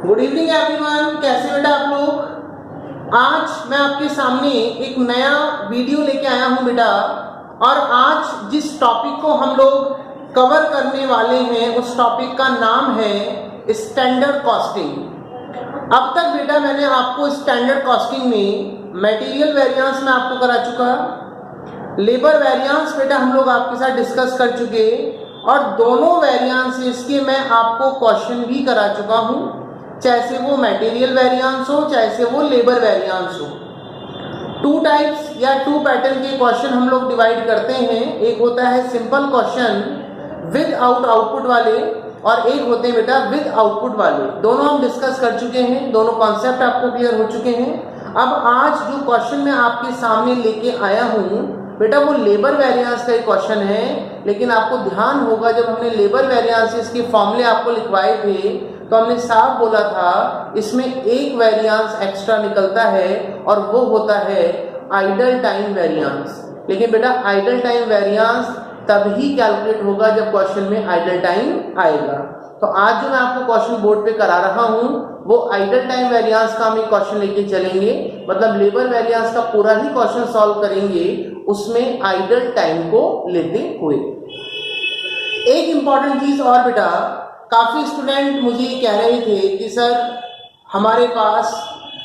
Good evening everyone, कैसे बेटा आप लोग। आज मैं आपके सामने एक नया वीडियो लेके आया हूं बेटा, और आज जिस टॉपिक को हम लोग कवर करने वाले हैं उस टॉपिक का नाम है स्टैंडर्ड कॉस्टिंग। अब तक बेटा मैंने आपको स्टैंडर्ड कॉस्टिंग में मटेरियल वेरिएंस में आपको करा चुका, लेबर वेरिएंस बेटा हम लोग आपके साथ डिस्कस कर चुके, और दोनों वेरिएंसेस के मैं आपको क्वेश्चन भी करा चुका हूं, चाहे से वो मटेरियल वेरिएंस हो चाहे से वो लेबर वेरिएंस हो। टू टाइप्स या टू पैटर्न के क्वेश्चन हम लोग डिवाइड करते हैं। एक होता है सिंपल क्वेश्चन विद आउटपुट वाले, और एक होते हैं बेटा विद आउटपुट वाले। दोनों हम डिस्कस कर चुके हैं, दोनों कॉन्सेप्ट आपको क्लियर हो चुके हैं। अब आज जो क्वेश्चन मैं आपके सामने लेके आया हूं बेटा वो लेबर वेरिएंस का एक क्वेश्चन है, लेकिन आपको ध्यान होगा जब हमने लेबर वेरिएंसेस के फॉर्मूले आपको लिखवाए थे तो हमने साफ बोला था इसमें एक वेरिएंस एक्स्ट्रा निकलता है और वो होता है आइडल टाइम वेरिएंस। लेकिन बेटा आइडल टाइम वेरिएंस तभी कैलकुलेट होगा जब क्वेश्चन में आइडल टाइम आएगा। तो आज जो मैं आपको क्वेश्चन बोर्ड पे करा रहा हूं वो आइडल टाइम वेरिएंस का हम एक क्वेश्चन लेके चलेंगे, मतलब लेबर वेरिएंस का पूरा ही क्वेश्चन सॉल्व करेंगे उसमें आइडल टाइम को लेते हुए। एक इंपॉर्टेंट चीज और बेटा, काफी स्टूडेंट मुझे कह रहे थे कि सर हमारे पास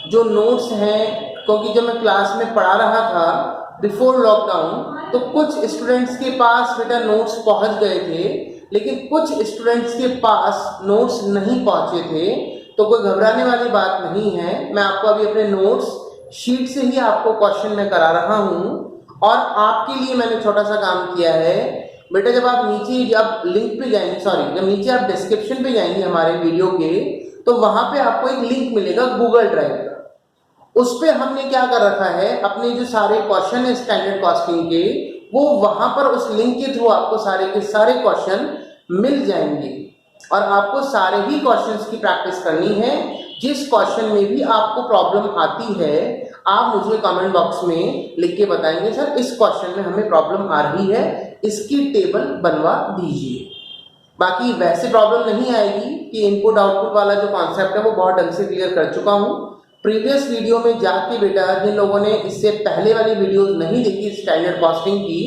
जो नोट्स हैं, क्योंकि जब मैं क्लास में पढ़ा रहा था बिफोर लॉकडाउन तो कुछ स्टूडेंट्स के पास बेटा नोट्स पहुंच गए थे, लेकिन कुछ स्टूडेंट्स के पास नोट्स नहीं पहुंचे थे। तो कोई घबराने वाली बात नहीं है, मैं आपको अभी अपने नोट्स शीट से ही आपको क्वेश्चन में करा रहा हूं। और आपके लिए मैंने छोटा सा काम किया है बेटा, जब आप नीचे जब लिंक पे जाएंगे, जब नीचे आप डिस्क्रिप्शन पे जाएंगे हमारे वीडियो के, तो वहां पे आपको एक लिंक मिलेगा गूगल ड्राइव का। उस पे हमने क्या कर रखा है, अपने जो सारे क्वेश्चन है स्टैंडर्ड कॉस्टिंग के वो वहां पर उस लिंक के थ्रू आपको सारे के सारे क्वेश्चन मिल जाएंगे, और आपको सारे ही क्वेश्चंस की प्रैक्टिस करनी है। जिस क्वेश्चन में भी आपको प्रॉब्लम आती है आप मुझे कमेंट बॉक्स में लिख के बताएंगे सर इस क्वेश्चन में हमें प्रॉब्लम आ रही है, इसकी टेबल बनवा दीजिए। बाकी वैसे प्रॉब्लम नहीं आएगी कि इनपुट आउटपुट वाला जो कॉन्सेप्ट है वो बहुत ढंग से क्लियर कर चुका हूं। प्रीवियस वीडियो में जाके बेटा जिन लोगों ने इससे पहले वाली वीडियो नहीं देखी स्टैंडर्ड कॉस्टिंग की,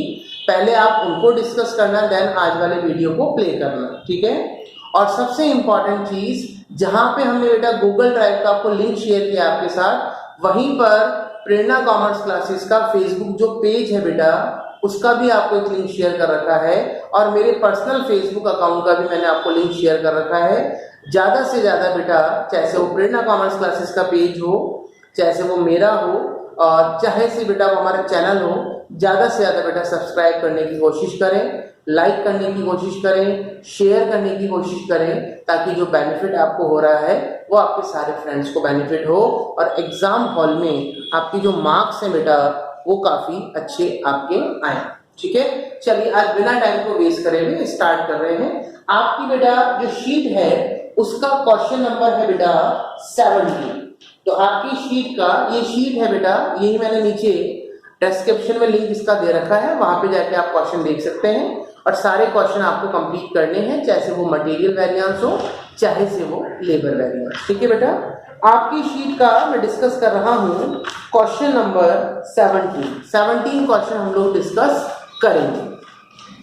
पहले आप उनको डिस्कस करना, देन आज वाले वीडियो को प्ले करना, ठीक है। और सबसे इंपॉर्टेंट चीज, जहां पे हमने बेटा गूगल ड्राइव का आपको लिंक शेयर किया आपके साथ, वहीं पर प्रेरणा कॉमर्स क्लासेस का फेसबुक जो पेज है बेटा उसका भी आपको एक लिंक शेयर कर रखा है, और मेरे पर्सनल फेसबुक अकाउंट का भी मैंने आपको लिंक शेयर कर रखा है। ज्यादा से ज्यादा बेटा, चाहे से वो प्रेरणा कॉमर्स क्लासेस का पेज हो, चाहे से वो मेरा हो, और चाहे से बेटा वो हमारा चैनल हो, ज्यादा से ज्यादा बेटा सब्सक्राइब करने की कोशिश करें, लाइक करने की कोशिश करें, शेयर करने की कोशिश करें, ताकि जो बेनिफिट आपको हो रहा है वो आपके सारे फ्रेंड्स को बेनिफिट हो, और एग्जाम हॉल में आपकी जो मार्क्स हैं बेटा वो काफी अच्छे आपके आए, ठीक है। चलिए आज बिना टाइम को वेस्ट करे हुए स्टार्ट कर रहे हैं। आपकी बेटा जो शीट है उसका क्वेश्चन नंबर है बेटा 70। तो आपकी शीट का ये शीट है बेटा, यही मैंने नीचे डिस्क्रिप्शन में लिंक इसका दे रखा है, वहां पे जाके आप क्वेश्चन देख सकते हैं, और सारे क्वेश्चन आपको कंप्लीट करने हैं, चाहे से वो मटेरियल वेरिएंस हो चाहे से वो लेबर वेरिएंस, ठीक है बेटा। आपकी शीट का मैं डिस्कस कर रहा हूं क्वेश्चन नंबर 17 क्वेश्चन हम लोग डिस्कस करेंगे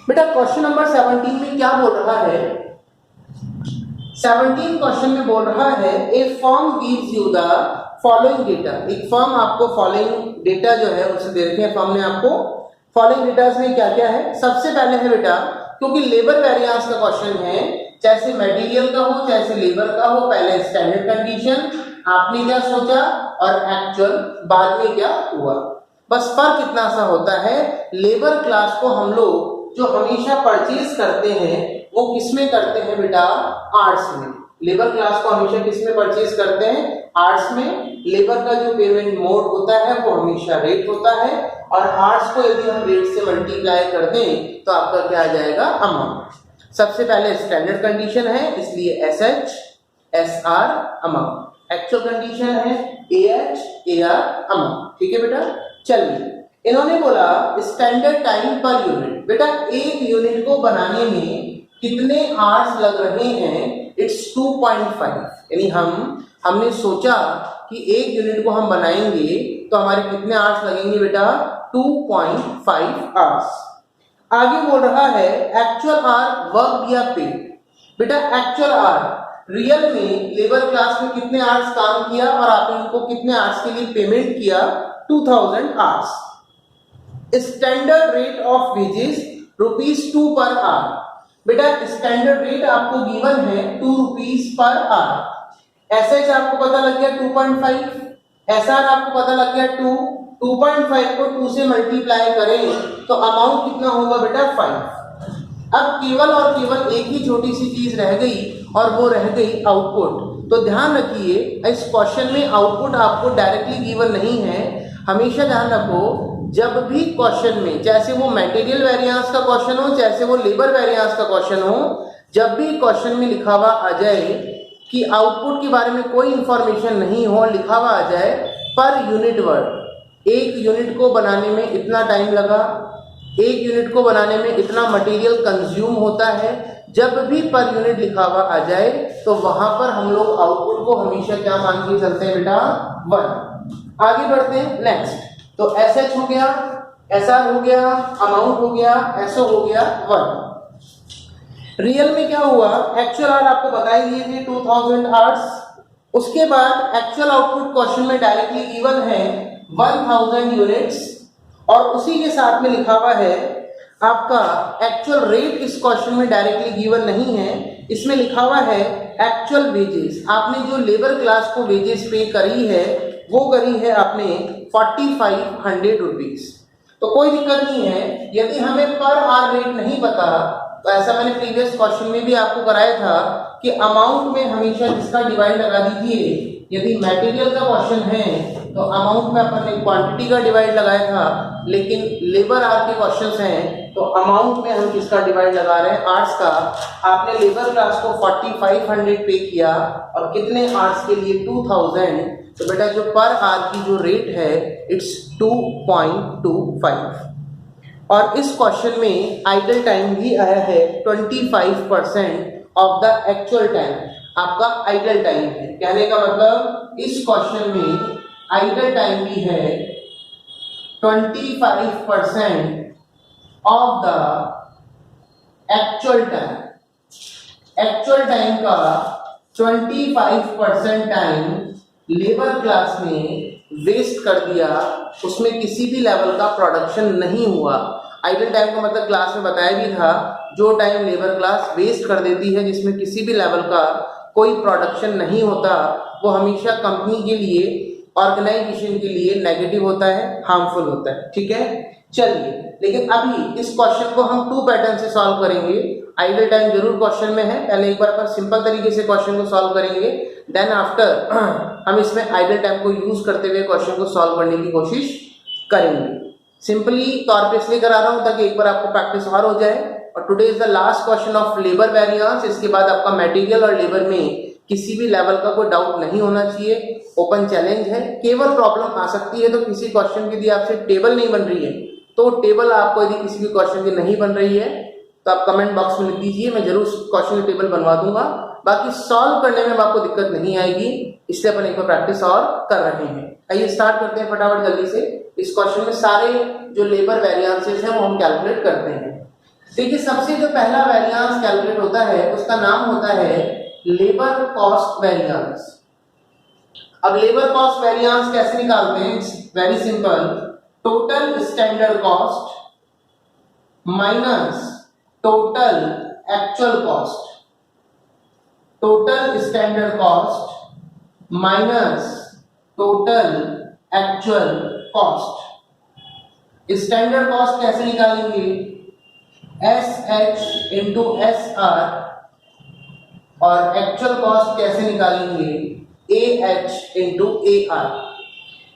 बेटा। क्वेश्चन नंबर 17 में क्या बोल रहा है, 17 क्वेश्चन में बोल रहा है a firm gives you the following data. एक फर्म आपको फॉलोइंग डेटा जो है उसे दे रखे हैं, फर्म ने आपको फॉलोइंग डेटा में क्या क्या है। सबसे पहले है बेटा, क्योंकि लेबर वेरिएंस का क्वेश्चन है, चाहे से मटेरियल का हो चाहे से लेबर का हो, पहले स्टैंडर्ड कंडीशन आपने क्या सोचा और एक्चुअल बाद में क्या हुआ, बस फर्क इतना सा होता है। लेबर क्लास को हम लोग जो हमेशा परचेज करते हैं वो किसमें करते हैं बेटा, आर्ट्स में। लेबर क्लास को हमेशा किसमें परचेज करते हैं, आर्ट्स में। लेबर का जो पेमेंट मोड होता है वो हमेशा रेट होता है, और आर्ट्स को यदि हम रेट से मल्टीप्लाई कर दें तो आपका क्या आ जाएगा, अमाउंट। सबसे पहले स्टैंडर्ड कंडीशन है इसलिए SH SR amount, actual condition है AH AR अमाउंट, ठीक है बेटा। चलिए इन्होंने बोला स्टैंडर्ड टाइम पर यूनिट। बेटा एक यूनिट को बनाने में कितने आवर्स लग रहे हैं इट्स 2.5, यानी हमने सोचा कि एक यूनिट को हम बनाएंगे तो हमारे कितने आवर्स लगेंगे बेटा, 2.5 आवर्स। आगे बोल रहा है एक्चुअल आवर वर्क या पे। बेटा एक्चुअल आवर रियल में लेबर क्लास में कितने आवर्स काम किया और आपने उनको कितने आवर्स के लिए पेमेंट किया, 2000 hours. Standard rate of wages ₹2 per hour. बेटा स्टैंडर्ड रेट आपको गिवन है 2 रुपीज पर आवर। एसएच आपको पता लग गया 2.5, एसआर आपको पता लग गया 2, 2.5 को 2 से मल्टीप्लाई करें तो अमाउंट कितना होगा बेटा, 5। अब केवल और केवल एक ही छोटी सी चीज रह गई और वो रह गई आउटपुट। तो ध्यान रखिए इस क्वेश्चन में आउटपुट आपको डायरेक्टली गिवन नहीं है। हमेशा ध्यान रखो जब भी क्वेश्चन में, चाहे वो मटेरियल वेरिएंस का क्वेश्चन हो चाहे वो लेबर वेरिएंस का क्वेश्चन हो, जब भी क्वेश्चन में लिखा हुआ आ जाए कि आउटपुट के बारे में कोई इंफॉर्मेशन नहीं हो, लिखा हुआ आ जाए पर यूनिट वर्क, एक यूनिट को बनाने में इतना टाइम लगा, एक यूनिट को बनाने में इतना मटेरियल कंज्यूम होता है, जब भी पर यूनिट लिखा हुआ आ जाए तो वहां पर हम लोग आउटपुट को हमेशा क्या मान के चलते हैं बेटा, 1। आगे बढ़ते हैं नेक्स्ट। तो एसएच हो गया, एसआर हो गया, अमाउंट हो गया, एसओ हो गया 1। रियल में क्या हुआ, एक्चुअल आवर आपको बता ही दिए थे 2000 आवर्स। उसके बाद एक्चुअल आउटपुट क्वेश्चन में डायरेक्टली गिवन है 1000 यूनिट्स और उसी के साथ में लिखा हुआ है आपका एक्चुअल रेट। इस क्वेश्चन में डायरेक्टली गिवन नहीं है, इसमें लिखा हुआ है एक्चुअल वेजेस। आपने जो लेबर क्लास को वेजेस पे करी है वो करी है आपने 4500 रुपीज। तो कोई दिक्कत नहीं है, यदि हमें पर आवर रेट नहीं पता तो ऐसा मैंने प्रीवियस क्वेश्चन में भी आपको कराया था कि अमाउंट में हमेशा जिसका डिवाइड लगा दीजिए। यदि मटेरियल का क्वेश्चन है तो अमाउंट में अपन ने क्वांटिटी का डिवाइड लगाया था, लेकिन लेबर आवर के क्वेश्चंस हैं तो अमाउंट में हम किसका डिवाइड लगा रहे हैं, आवर्स का। आपने लेबर क्लास को 4500 पे किया और कितने आवर्स के लिए, 2000। तो बेटा जो पर आवर की जो रेट है इट्स 2.25। और इस क्वेश्चन में आइडल टाइम भी आया है 25% ऑफ द एक्चुअल टाइम आपका आइडल टाइम है। कहने का मतलब इस क्वेश्चन में आइडल टाइम भी है 25% of the actual time. Actual time का 25% टाइम लेबर क्लास में वेस्ट कर दिया, उसमें किसी भी लेवल का प्रोडक्शन नहीं हुआ। आइडल टाइम का मतलब क्लास में बताया भी था, जो टाइम लेबर क्लास वेस्ट कर देती है जिसमें किसी भी लेवल का कोई प्रोडक्शन नहीं होता, वो हमेशा कंपनी के लिए, ऑर्गेनाइजेशन के लिए नेगेटिव होता है, हार्मफुल होता है। ठीक है, चलिए लेकिन अभी इस क्वेश्चन को हम 2 पैटर्न से सॉल्व करेंगे। आइडल टाइम जरूर क्वेश्चन में है, पहले एक बार अपन सिंपल तरीके से क्वेश्चन को सॉल्व करेंगे, देन आफ्टर हम इसमें आइडल टाइम को यूज करते हुए क्वेश्चन को सॉल्व करने की कोशिश करेंगे। सिंपली तौर पे इसलिए करा रहा हूं ताकि एक बार आपको प्रैक्टिस और हो जाए। और today is the last question of labour variance. इसके बाद आपका मटेरियल और लेबर में किसी भी लेवल का कोई डाउट नहीं होना चाहिए, ओपन चैलेंज है। केवल प्रॉब्लम आ सकती है तो किसी क्वेश्चन की यदि आपसे टेबल नहीं बन रही है तो टेबल आपको यदि किसी भी क्वेश्चन की नहीं बन रही है तो आप कमेंट बॉक्स में लिख दीजिए, मैं जरूर क्वेश्चन की टेबल बनवा दूंगा। बाकी सॉल्व करने में आपको दिक्कत नहीं आएगी, इसलिए अपन एक बार प्रैक्टिस और कर रहे हैं। आइए स्टार्ट करते हैं फटाफट जल्दी से। इस क्वेश्चन में सारे जो लेबर वेरिएंसेस हैं वो हम कैलकुलेट करते हैं। देखिए सबसे जो पहला वेरिएंस कैलकुलेट होता है उसका नाम होता है लेबर कॉस्ट वेरिएंस। अब लेबर कॉस्ट वेरिएंस कैसे निकालते हैं, very simple, total standard cost minus total actual cost. Total standard cost minus total actual cost. Standard cost कैसे निकालेंगे, SH इंटू SR, और एक्चुअल कॉस्ट कैसे निकालेंगे, AH into AR।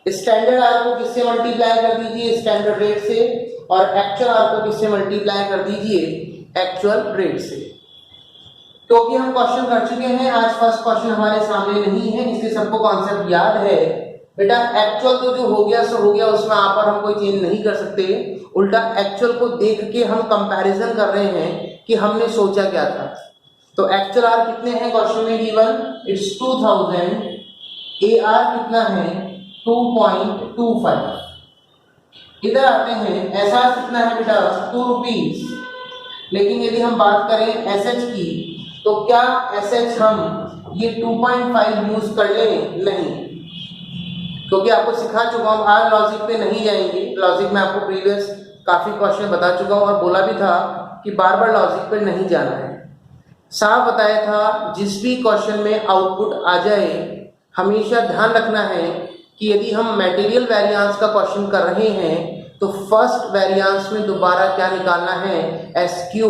Standard R को किससे मल्टीप्लाई कर दीजिए, स्टैंडर्ड रेट से, और एक्चुअल आर को किससे मल्टीप्लाई कर दीजिए, एक्चुअल रेट से। क्योंकि हम क्वेश्चन कर चुके हैं, आज फर्स्ट क्वेश्चन हमारे सामने नहीं है, इसलिए सबको कॉन्सेप्ट याद है। बेटा एक्चुअल तो जो हो गया सो हो गया, उसमें आप और हम कोई चेंज नहीं कर सकते। उल्टा एक्चुअल को देख के हम कंपैरिजन कर रहे हैं कि हमने सोचा क्या था। तो एक्चुअल आर कितने हैं क्वेश्चन में गिवन, इट्स 2000, ए आर कितना है 2.25। इधर आते हैं एस आर कितना है बेटा 2 रुपीज। लेकिन यदि हम बात करें एस एच की, तो क्या एस एच हम ये 2.5 यूज कर लें, नहीं, क्योंकि आपको सिखा चुका हूं, आज लॉजिक पे नहीं जाएंगे। लॉजिक में आपको प्रीवियस काफी क्वेश्चन बता चुका हूं और बोला भी था कि बार बार लॉजिक पर नहीं जाना है। साफ बताया था जिस भी क्वेश्चन में आउटपुट आ जाए हमेशा ध्यान रखना है कि यदि हम मटेरियल वेरिएंस का क्वेश्चन कर रहे हैं तो फर्स्ट वेरिएंस में दोबारा क्या निकालना है एस क्यू,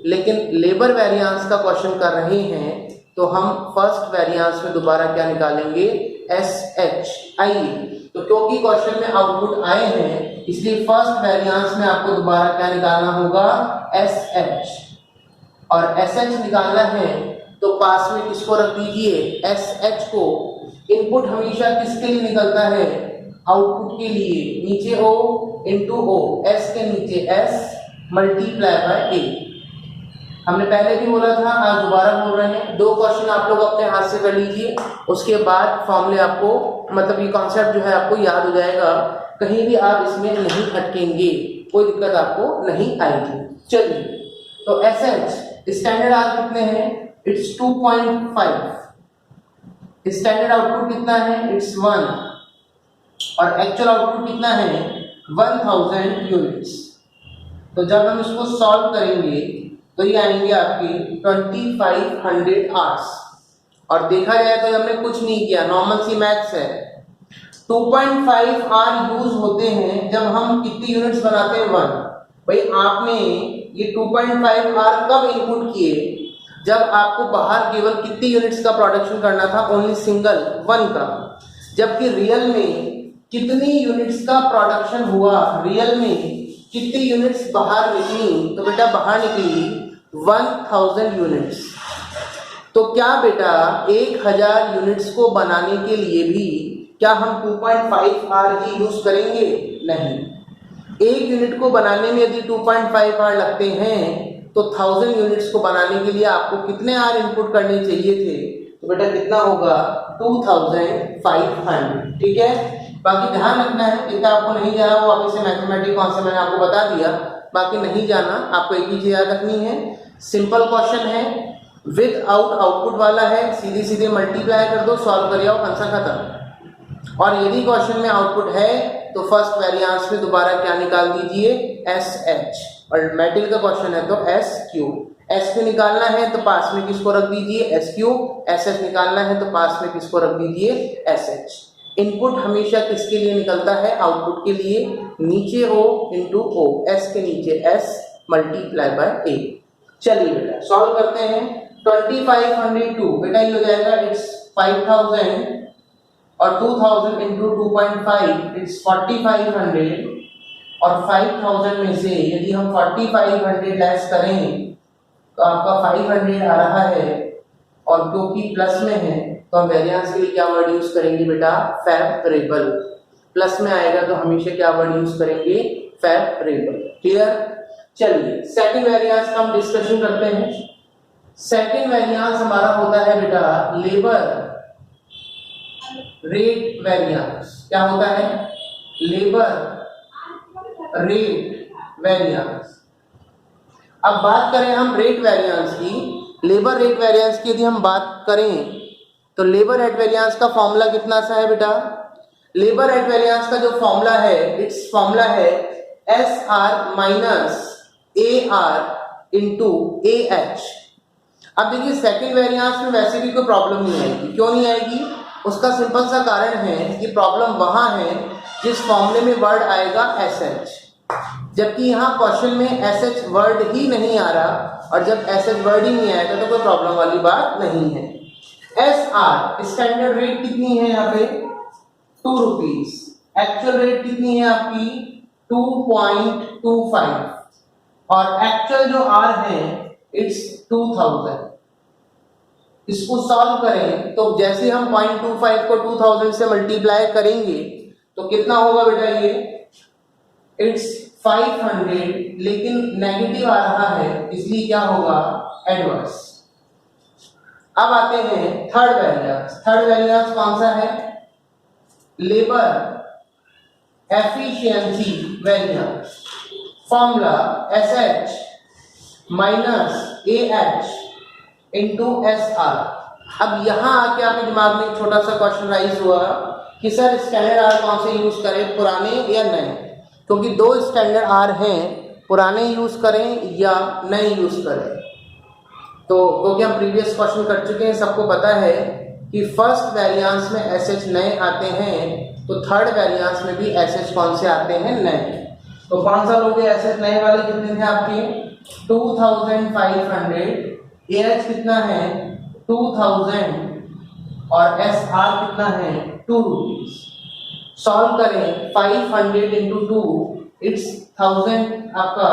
लेकिन लेबर वेरिएंस का क्वेश्चन कर रहे हैं तो हम फर्स्ट वेरिएंस में दोबारा क्या निकालेंगे एस एच। आइए, तो क्योंकि क्वेश्चन में आउटपुट आए हैं इसलिए फर्स्ट वेरिएंस में आपको दोबारा क्या निकालना होगा एस एच, और एस एच निकालना है तो पास में किसको रख दीजिए एस एच को। इनपुट हमेशा किसके लिए निकलता है आउटपुट के लिए, नीचे ओ इंटू ओ, एस के नीचे एस मल्टीप्लाई बाय ए। हमने पहले भी बोला था, आज दोबारा बोल रहे हैं। 2 क्वेश्चन आप लोग अपने हाथ से कर लीजिए, उसके बाद फॉर्मूले आपको मतलब ये कॉन्सेप्ट जो है आपको याद हो जाएगा, कहीं भी आप इसमें नहीं अटकेंगे, कोई दिक्कत आपको नहीं आएगी। चलिए, तो एस एच स्टैंडर्ड आर कितने हैं इट्स 2.5, स्टैंडर्ड आउटपुट कितना है इट्स 1, और एक्चुअल आउटपुट कितना है 1000 यूनिट्स। तो जब हम इसको सॉल्व करेंगे तो ये आएंगे आपके 2500 आवर्स, और देखा जाए तो हमने कुछ नहीं किया, नॉर्मल सी मैथ्स है। 2.5 आवर यूज होते हैं जब हम कितनी यूनिट्स बनाते हैं 1। भाई आपने ये 2.5 आवर कब इनपुट किए जब आपको बाहर केवल कितनी यूनिट्स का प्रोडक्शन करना था, ओनली सिंगल 1 का, जबकि रियल में कितनी यूनिट्स का प्रोडक्शन हुआ, रियल में कितनी यूनिट्स बाहर निकली, तो बेटा बाहर निकली 1000 यूनिट्स। तो क्या बेटा 1000 यूनिट्स को बनाने के लिए भी क्या हम 2.5 आवर ही यूज करेंगे, नहीं। एक यूनिट को बनाने में यदि 2.5 आवर लगते हैं तो 1000 यूनिट्स को बनाने के लिए आपको कितने आवर इनपुट करने चाहिए थे, तो बेटा कितना होगा 2500। ठीक है, बाकी ध्यान रखना है, जितना आपको नहीं जाना वो वापस से मैथमेटिक्स कॉन्सेप्ट मैंने आपको बता दिया, बाकी नहीं जाना, आपको एक ही चीज याद रखनी है, सिंपल क्वेश्चन है, विद आउट आउटपुट वाला है, सीधे सीधे मल्टीप्लाई कर दो, सॉल्व कर आओ, आंसर खत्म। और यदि क्वेश्चन में आउटपुट है तो फर्स्ट वेरिएंस में दोबारा क्या निकाल दीजिए एस एच, और मेटल का क्वेश्चन है तो एस क्यू। एस क्यू निकालना है तो पास में किसको रख दीजिए एस क्यू, एस एच निकालना है तो पास में किसको रख दीजिए एस एच। इनपुट हमेशा किसके लिए निकलता है आउटपुट के लिए, नीचे ओ इंटू ओ, एस के नीचे एस मल्टीप्लाई बाय ए। चलिए बेटा सॉल्व करते हैं। 2502 बेटा ये हो जाएगा इट्स 5000, और 2000 इंटू 2.5 इट्स 4500, और 5000 में से यदि हम 4500 लेस करें तो आपका 500 आ रहा है, और क्योंकि प्लस में है तो हम वेरिएंस के लिए क्या वर्ड यूज करेंगे बेटा फेवरेबल। प्लस में आएगा तो हमेशा क्या वर्ड यूज करेंगे फेवरेबल। क्लियर। चलिए सेकंड वेरिएंस का हम डिस्कशन करते हैं। सेकंड वेरिएंस हमारा होता है बेटा लेबर रेट वेरिएंस। क्या होता है लेबर रेट वेरिएंस। अब बात करें हम रेट वेरिएंस की, लेबर रेट वेरिएंस की यदि हम बात करें तो लेबर रेट वेरिएंस का फॉर्मूला कितना सा है बेटा, लेबर रेट वेरिएंस का जो फॉर्मूला है इट्स फॉर्मूला है S R minus A R into A H. अब देखिए सेकेंड वेरिएंस में वैसे भी कोई प्रॉब्लम नहीं आएगी। क्यों नहीं आएगी, उसका सिंपल सा कारण है कि प्रॉब्लम वहां है जिस फॉर्मूले में वर्ड आएगा एस एच, जबकि यहाँ क्वेश्चन में एस एच वर्ड ही नहीं आ रहा, और जब एस एच वर्ड ही नहीं आएगा तो कोई प्रॉब्लम वाली बात नहीं है। एस आर स्टैंडर्ड रेट कितनी है यहाँ पे 2 रुपीज, एक्चुअल रेट कितनी है आपकी 2.25, और एक्चुअल जो आर है इट्स 2000। इसको सॉल्व करें तो जैसे हम 0.25 को 2000 से मल्टीप्लाई करेंगे तो कितना होगा बेटा ये इट्स 500, लेकिन नेगेटिव आ रहा है इसलिए क्या होगा एडवर्स। अब आते हैं थर्ड वेरिएंस। थर्ड वेरिएंस कौन सा है? Labour efficiency variance. Formula SH minus AH into SR। अब यहां आके आपके दिमाग में एक छोटा सा क्वेश्चन राइज हुआ कि सर स्टैंडर्ड आर कौन से यूज करें, पुराने या नए? क्योंकि दो स्टैंडर्ड आर हैं, पुराने यूज करें या नए यूज करें। तो क्योंकि हम प्रीवियस क्वेश्चन कर चुके हैं, सबको पता है कि फर्स्ट वेरिएंस में SH नए आते हैं, तो थर्ड वेरिएंस में भी SH कौन से आते हैं? नए। तो कौन सा लोगे? SH नए वाले कितने थे आपके? 2500। AH कितना है? 2000 और SR कितना है? 2 रुपीज। सॉल्व करें 500 इंटू 2 इट्स 1000 आपका,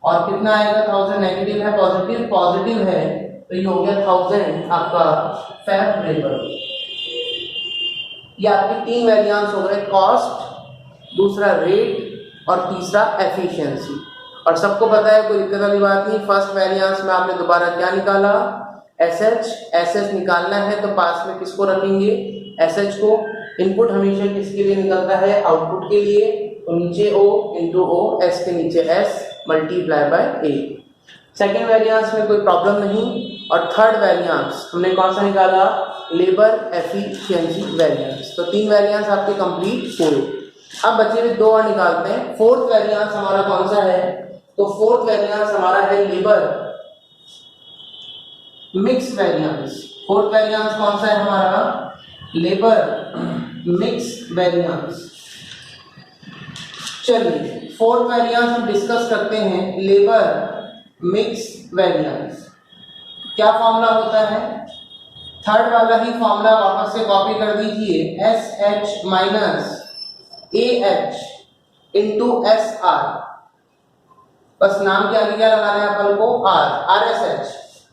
और कितना आएगा? 1000 नेगेटिव है पॉजिटिव? पॉजिटिव है, तो ये हो गया 1000 आपका फेवरेबल। ये आपके तीन वेरिएंस हो गए, कॉस्ट, दूसरा रेट और तीसरा एफिशिएंसी। और सबको पता है, कोई दिक्कत वाली बात नहीं। फर्स्ट वेरिएंस में आपने दोबारा क्या निकाला? SH निकालना है तो पास में किसको रखेंगे? SH को। इनपुट हमेशा किसके लिए निकलता है? आउटपुट के लिए। तो नीचे O इंटू O, S के नीचे S multiply by A। Second variance में कोई प्रॉब्लम नहीं। और थर्ड वेरिएंस हमने कौन सा निकाला? Labour efficiency variance. तो तीन वेरिएंस आपके कंप्लीट हुए। अब बचे हुए दो और निकालते हैं। फोर्थ वेरिएंस हमारा कौन सा है? तो फोर्थ वेरिएंस हमारा है labour mix variance. Fourth variance कौन सा है हमारा? Labour mix variance. चलिए फोर्थ वेरिएंस हम डिस्कस करते हैं। लेबर मिक्स वेरिएंस क्या फॉर्मूला होता है? थर्ड वाला ही फॉर्मूला वापस से कॉपी कर दीजिए। SH minus AH into SR। बस नाम के आगे क्या लगाना है अपन को? R।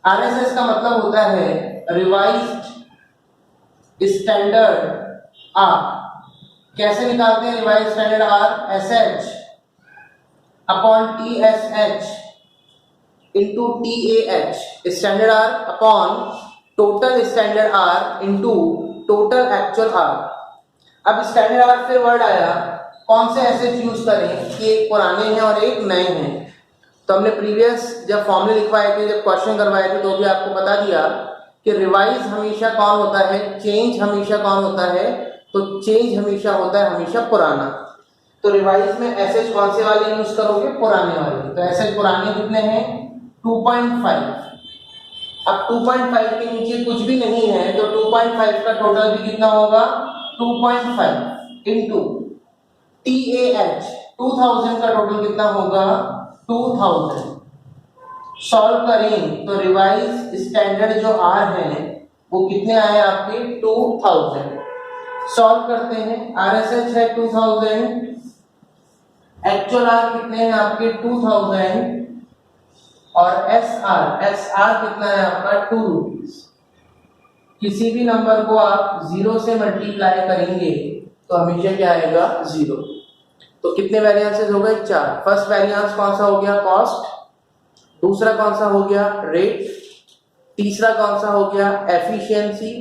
RSH का मतलब होता है रिवाइज्ड स्टैंडर्ड R। कैसे निकालते हैं revised standard R? SH upon TSH into TAH। Standard R upon total standard R into total actual R। अब स्टैंडर्ड R फिर वर्ड आया, कौन से SH यूज करें कि एक पुराने हैं और एक नए हैं। तो हमने प्रीवियस जब फॉर्मूले लिखवाए थे, जब क्वेश्चन करवाए थे, तो भी आपको बता दिया कि रिवाइज हमेशा कौन होता है? चेंज हमेशा कौन होता है? तो चेंज हमेशा होता है हमेशा पुराना। तो रिवाइज में SH कौन से वाले यूज करोगे? पुराने वाले। तो SH पुराने कितने हैं? 2.5। अब 2.5 के नीचे कुछ भी नहीं है, तो 2.5 का टोटल भी कितना होगा? 2.5 इंटू TAH 2000 का टोटल कितना होगा? 2000। सॉल्व करें तो रिवाइज स्टैंडर्ड जो R है वो कितने आए आपके? 2000। सॉल्व करते हैं। RSH है 2000, एक्चुअल R कितने हैं आपके? 2000 और SR कितना है आपका? 2 रुपीज। किसी भी नंबर को आप 0 से मल्टीप्लाई करेंगे तो हमेशा क्या आएगा? 0। तो कितने वेरिएंसेस हो गए? 4। फर्स्ट वेरिएंस कौन सा हो गया? कॉस्ट। दूसरा कौन सा हो गया? रेट। तीसरा कौन सा हो गया? एफिशिएंसी।